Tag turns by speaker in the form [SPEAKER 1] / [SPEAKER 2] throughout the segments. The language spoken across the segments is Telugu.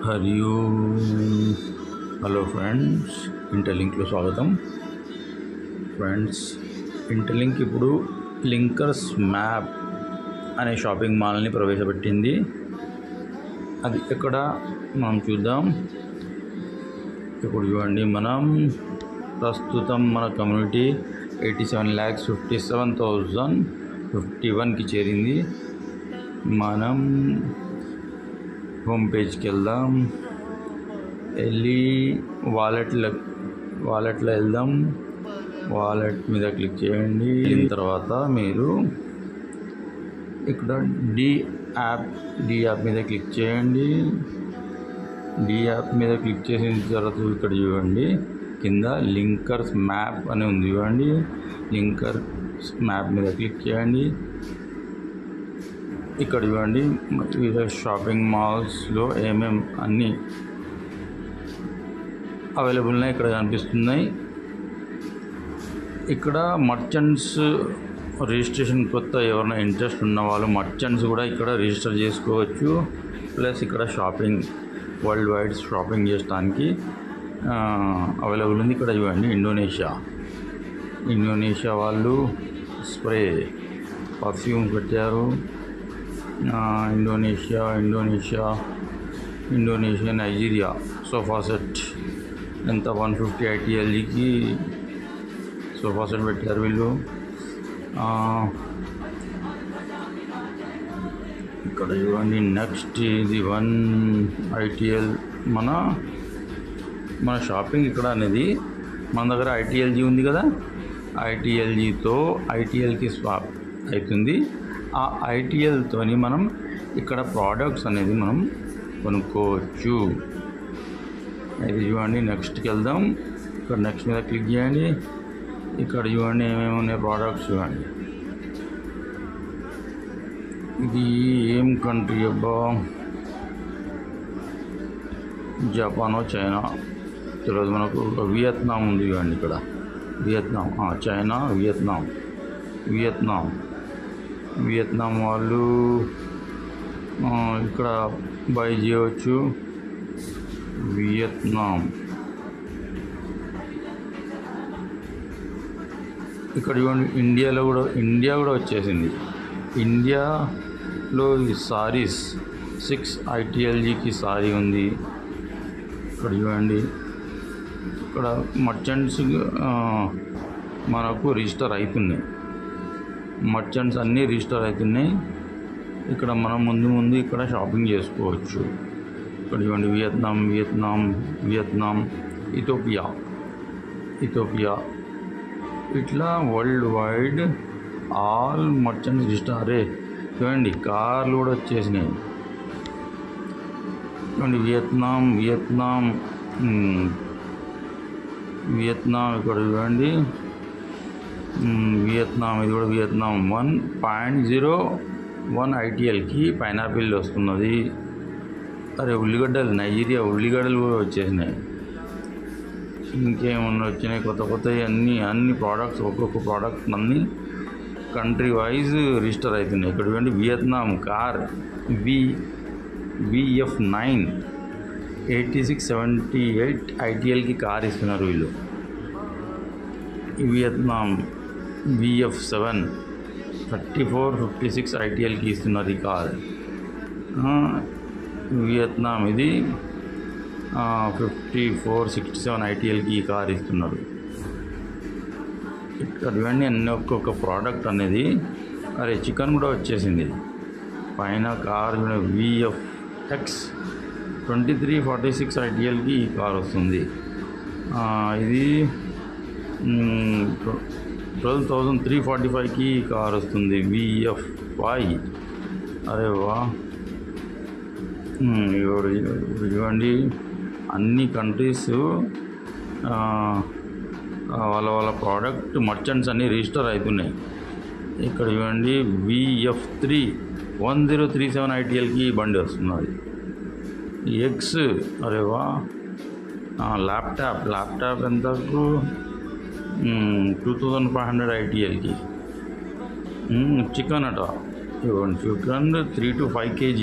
[SPEAKER 1] హరి ఓం. హలో ఫ్రెండ్స్, ఇంటర్లింక్లో స్వాగతం. ఫ్రెండ్స్, ఇంటర్లింక్ ఇప్పుడు లింకర్స్ మ్యాప్ అనే షాపింగ్ మాల్ని ప్రవేశపెట్టింది. అది ఎక్కడ మనం చూద్దాం. ఇప్పుడు చూడండి, మనం ప్రస్తుతం మన కమ్యూనిటీ 87,57,051కి చేరింది. మనం హోమ్ పేజ్కి వెళ్దాం. వెళ్ళి వాలెట్లో వెళ్దాం. వాలెట్ మీద క్లిక్ చేయండి. దీని తర్వాత మీరు ఇక్కడ డి యాప్ మీద క్లిక్ చేయండి. డి యాప్ మీద క్లిక్ చేసిన తర్వాత ఇక్కడ చూడండి, కింద లింకర్స్ మ్యాప్ అని ఉంది. చూడండి, లింకర్స్ మ్యాప్ మీద క్లిక్ చేయండి. ఇక్కడ చూడండి, వివిధ షాపింగ్ మాల్స్లో ఏమేమి అన్నీ అవైలబుల్ ఉన్నాయి ఇక్కడ కనిపిస్తున్నాయి. ఇక్కడ మర్చెంట్స్ రిజిస్ట్రేషన్ కొత్త ఎవరైనా ఇంట్రెస్ట్ ఉన్న వాళ్ళు మర్చెంట్స్ కూడా ఇక్కడ రిజిస్టర్ చేసుకోవచ్చు. ప్లస్ ఇక్కడ షాపింగ్ వరల్డ్ వైడ్ షాపింగ్ చేయడానికి అవైలబుల్ ఉంది. ఇక్కడ చూడండి, ఇండోనేషియా వాళ్ళు స్ప్రే పర్ఫ్యూమ్ పెట్టారు. ఇండోనేషియా నైజీరియా సోఫా సెట్ ఎంత 150 ITLGకి సోఫా సెట్ పెట్టారు వీళ్ళు. ఇక్కడ చూడండి, నెక్స్ట్ ఇది 1 ITL. మన షాపింగ్ ఇక్కడ అనేది మన దగ్గర ITLG ఉంది కదా, ఐటీఎల్కి స్వాప్ అవుతుంది. ఆ ITLతోని మనం ఇక్కడ ప్రోడక్ట్స్ అనేది మనం కొనుక్కోవచ్చు. ఇది చూడండి, నెక్స్ట్కి వెళ్దాం. ఇక్కడ నెక్స్ట్ మీద క్లిక్ చేయండి. ఇక్కడ చూడండి ఏమేమి ఉన్నాయి ప్రోడక్ట్స్. చూడండి, ఇది ఏం కంట్రీ అబ్బా, జపానో చైనా తెలియదు మనకు. వియత్నాం ఉంది. చూడండి ఇక్కడ చైనా, వియత్నాం వాళ్ళు ఇక్కడ బై చేయవచ్చు. వియత్నాం ఇక్కడ చూడండి, ఇండియా కూడా వచ్చేసింది. ఇండియాలో ఈ సారీస్ 6 ITLGకి సారీ ఉంది. ఇక్కడ చూడండి, ఇక్కడ మర్చెంట్స్ మనకు రిజిస్టర్ అవుతున్నాయి. మర్చెంట్స్ అన్నీ రిజిస్టర్ అవుతున్నాయి. ఇక్కడ మనం ముందు ఇక్కడ షాపింగ్ చేసుకోవచ్చు. ఇక్కడ చూడండి, వియత్నాం, ఇథోపియా ఇట్లా world wide all merchants register. అరే చూడండి, కార్లు కూడా వచ్చేసినాయి. చూడండి, వియత్నాం ఇక్కడ చూడండి, ఇది కూడా వియత్నాం 1.01 ITLకి పైనాపిల్ వస్తున్నది. అరే ఉల్లిగడ్డలు, నైజీరియా ఉల్లిగడ్డలు కూడా వచ్చేసినాయి. ఇంకేమన్నా వచ్చినాయి కొత్త అన్ని ప్రోడక్ట్స్, ఒక్కొక్క ప్రోడక్ట్ అన్ని కంట్రీ వైజ్ రిజిస్టర్ అవుతున్నాయి. ఇక్కడ చూడండి, వియత్నాం కార్ VF9 8678 ITLకి కార్ ఇస్తున్నారు వీళ్ళు. వియత్నాం VF7 3456 ITLకి ఇస్తున్నారు ఈ కార్. వియత్నాం ఇది 5467 ITLకి ఈ కార్ ఇస్తున్నారు. ఇక్కడ ఇవన్నీ అన్ని ఒక్కొక్క ప్రోడక్ట్ అనేది. అరే చికెన్ కూడా వచ్చేసింది. పైన కార్ VFX 2346 ITLకి ఈ కార్ వస్తుంది. ఇది 12,345కి ఈ కార్ వస్తుంది. VF5. అరే వా, ఇవ్వండి, అన్ని కంట్రీస్ వాళ్ళ ప్రోడక్ట్ మర్చెంట్స్ అన్నీ రిజిస్టర్ అవుతున్నాయి. ఇక్కడ చూడండి, VF3 1037 ITLకి బండి వస్తున్నది. ఎగ్స్, అరే వా, ల్యాప్టాప్ ఎంతకు 2500 ITLకి. చికెన్ అట, చికెన్ 3 to 5 kg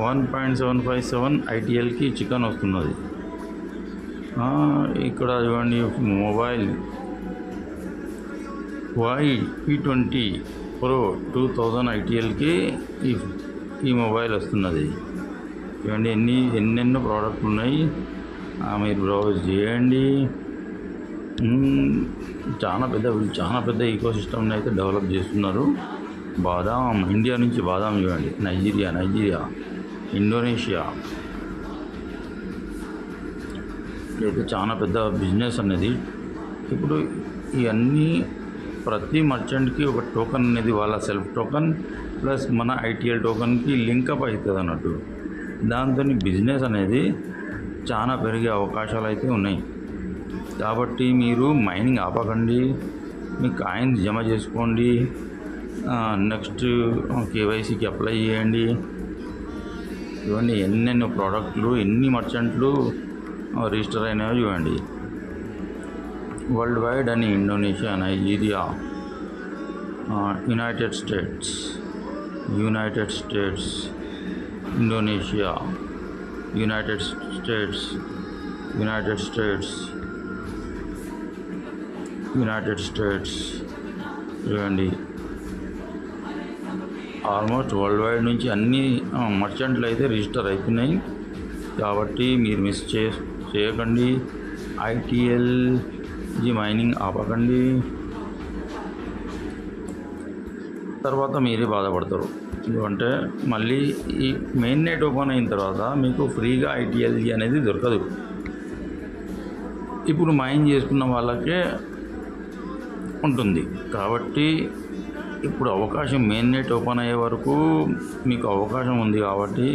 [SPEAKER 1] 1.757 ఐటీఎల్కి చికెన్ వస్తున్నది. ఇక్కడ చూడండి మొబైల్ Y20 Pro 2000 ఐటీఎల్కి ఈ మొబైల్ వస్తున్నది. చూడండి ఎన్నెన్నో ప్రోడక్ట్లు ఉన్నాయి, మీరు బ్రౌజ్ చేయండి. చాలా పెద్ద ఈకో సిస్టమ్ని అయితే డెవలప్ చేస్తున్నారు. బాదాం, ఇండియా నుంచి బాదాం చూడండి, నైజీరియా, ఇండోనేషియా, అయితే చాలా పెద్ద బిజినెస్ అనేది. ఇప్పుడు ఇవన్నీ ప్రతి మర్చెంట్కి ఒక టోకన్ అనేది వాళ్ళ సెల్ఫ్ టోకన్ ప్లస్ మన ఐటీఎల్ టోకన్కి లింకప్ అవుతుంది అన్నట్టు. దాంతో బిజినెస్ అనేది చాలా పెరిగే అవకాశాలు అయితే ఉన్నాయి. కాబట్టి మీరు మైనింగ్ ఆపకండి, మీ కాయిన్స్ జమ చేసుకోండి, నెక్స్ట్ కేవైసీకి అప్లై చేయండి. ఇవన్నీ ఎన్నెన్నో ప్రోడక్ట్లు, ఎన్ని మర్చెంట్లు రిజిస్టర్ అయినాయో చూడండి. వరల్డ్ వైడ్ అని Indonesia, Nigeria, United states, Indonesia, United states చూడండి. ఆల్మోస్ట్ వరల్డ్ వైడ్ నుంచి అన్ని మర్చెంట్లు అయితే రిజిస్టర్ అవుతున్నాయి. కాబట్టి మీరు మిస్ చేయకండి, ఐటీఎల్జీ మైనింగ్ ఆపకండి, తర్వాత మీరే బాధపడతారు. ఎందుకంటే మళ్ళీ ఈ మెయిన్ నెట్ ఓపెన్ అయిన తర్వాత మీకు ఫ్రీగా ఐటీఎల్జీ అనేది దొరకదు. ఇప్పుడు మైన్ చేసుకున్న వాళ్ళకే ఉంటుంది. కాబట్టి ఇప్పుడు అవకాశం మెయిన్ నెట్ ఓపెన్ అయ్యే వరకు మీకు అవకాశం ఉంది. కాబట్టి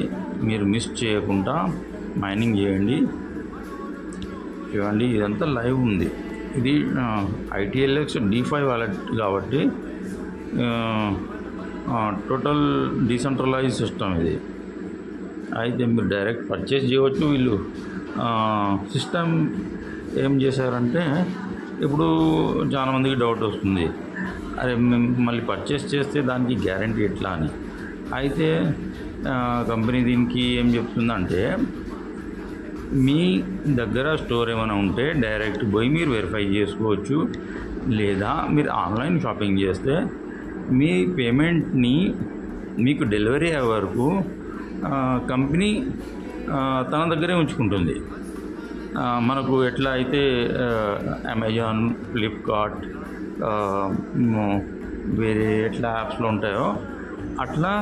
[SPEAKER 1] మీరు మిస్ చేయకుండా మైనింగ్ చేయండి. చూడండి, ఇదంతా లైవ్ ఉంది. ఇది ITLX DeFi వాలెట్ కాబట్టి టోటల్ డీసెంట్రలైజ్ సిస్టమ్ ఇది. అయితే మీరు డైరెక్ట్ పర్చేస్ చేయవచ్చు. వీళ్ళు సిస్టమ్ ఏం చేశారంటే, ఇప్పుడు చాలామందికి డౌట్ వస్తుంది, అరే మళ్ళీ పర్చేస్ చేస్తే దానికి గ్యారంటీ ఎట్లా అని. అయితే కంపెనీ దీనికి ఏం చెప్తుందంటే, మీ దగ్గర స్టోర్ ఏమైనా ఉంటే డైరెక్ట్ పోయి మీరు వెరిఫై చేసుకోవచ్చు. లేదా మీరు ఆన్లైన్ షాపింగ్ చేస్తే మీ పేమెంట్ని మీకు డెలివరీ అయ్యే వరకు కంపెనీ తన దగ్గరే ఉంచుకుంటుంది. మనకు ఎట్లా అయితే అమెజాన్, ఫ్లిప్కార్ట్, వేరే ఎట్లా యాప్స్లో ఉంటాయో అట్లా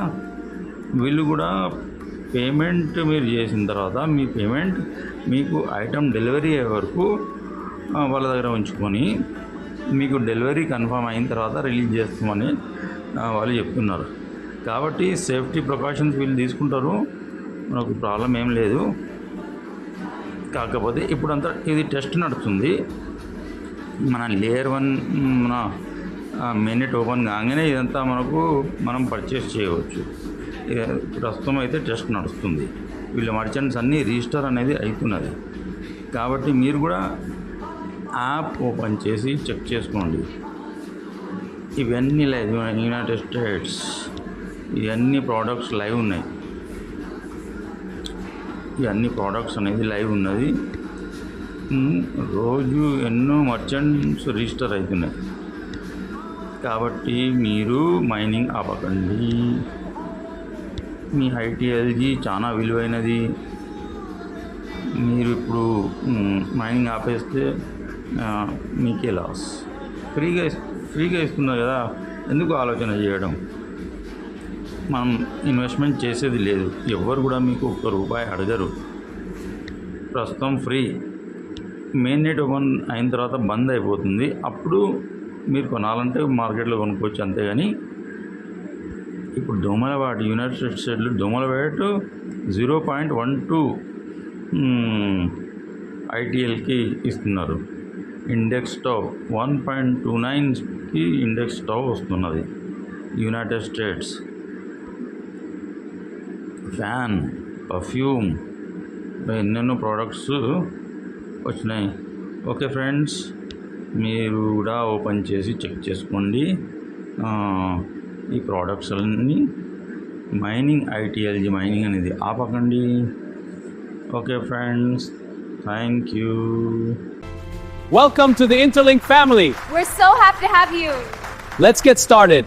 [SPEAKER 1] వీళ్ళు కూడా పేమెంట్ మీరు చేసిన తర్వాత మీ పేమెంట్ మీకు ఐటమ్ డెలివరీ అయ్యే వరకు వాళ్ళ దగ్గర ఉంచుకొని మీకు డెలివరీ కన్ఫర్మ్ అయిన తర్వాత రిలీజ్ చేస్తామని వాళ్ళు చెప్తున్నారు. కాబట్టి సేఫ్టీ ప్రికాషన్స్ వీళ్ళు తీసుకుంటారు, మనకు ప్రాబ్లం ఏం లేదు. కాకపోతే ఇప్పుడంతా ఇది టెస్ట్ నడుస్తుంది. మన లేయర్ 1 మన మెయిన్ ఓపెన్ కాగానే ఇదంతా మనం పర్చేస్ చేయవచ్చు. ప్రస్తుతం అయితే టెస్ట్ నడుస్తుంది. వీళ్ళ మర్చెంట్స్ అన్నీ రిజిస్టర్ అనేది అవుతున్నది. కాబట్టి మీరు కూడా యాప్ ఓపెన్ చేసి చెక్ చేసుకోండి. ఇవన్నీ లైవ్, యునైటెడ్ స్టేట్స్ ఇవన్నీ ప్రోడక్ట్స్ లైవ్ ఉన్నాయి. ఇవన్నీ ప్రోడక్ట్స్ అనేది లైవ్ ఉన్నది. రోజు ఎన్నో మర్చెంట్స్ రిజిస్టర్ అవుతున్నాయి. కాబట్టి మీరు మైనింగ్ ఆపకండి. మీ ఐటీఎల్జీ చాలా విలువైనది. మీరు ఇప్పుడు మైనింగ్ ఆపేస్తే మీకే లాస్. ఫ్రీగా ఇస్తున్నారు కదా, ఎందుకు ఆలోచన చేయడం? మనం ఇన్వెస్ట్మెంట్ చేసేది లేదు. ఎవ్వరు కూడా మీకు ₹1 అడగరు. ప్రస్తుతం ఫ్రీ. మెయిన్ నెట్ ఓపెన్ అయిన తర్వాత బంద్ అయిపోతుంది. అప్పుడు మీరు కొనాలంటే మార్కెట్లో కొనుక్కోవచ్చు, అంతేగాని ఇప్పుడు దోమలవాటి యునైటెడ్ స్టేట్స్లో దోమలవాటు 0.12 ఐటీఎల్కి ఇస్తున్నారు. ఇండెక్స్ టాప్ 1.29కి ఇండెక్స్ టాప్ వస్తున్నది. యునైటెడ్ స్టేట్స్ ఫ్యాన్, పర్ఫ్యూమ్, ఎన్నెన్నో ప్రోడక్ట్స్ వచ్చినాయి. ఓకే ఫ్రెండ్స్, మీరు కూడా ఓపెన్ చేసి చెక్ చేసుకోండి ఈ ప్రోడక్ట్స్ అన్నీ. మైనింగ్ ఐటీఎల్జీ మైనింగ్ అనేది ఆపకండి. Okay friends, thank you.
[SPEAKER 2] Welcome to the Interlink family.
[SPEAKER 3] We're so happy to have you.
[SPEAKER 2] Let's get started.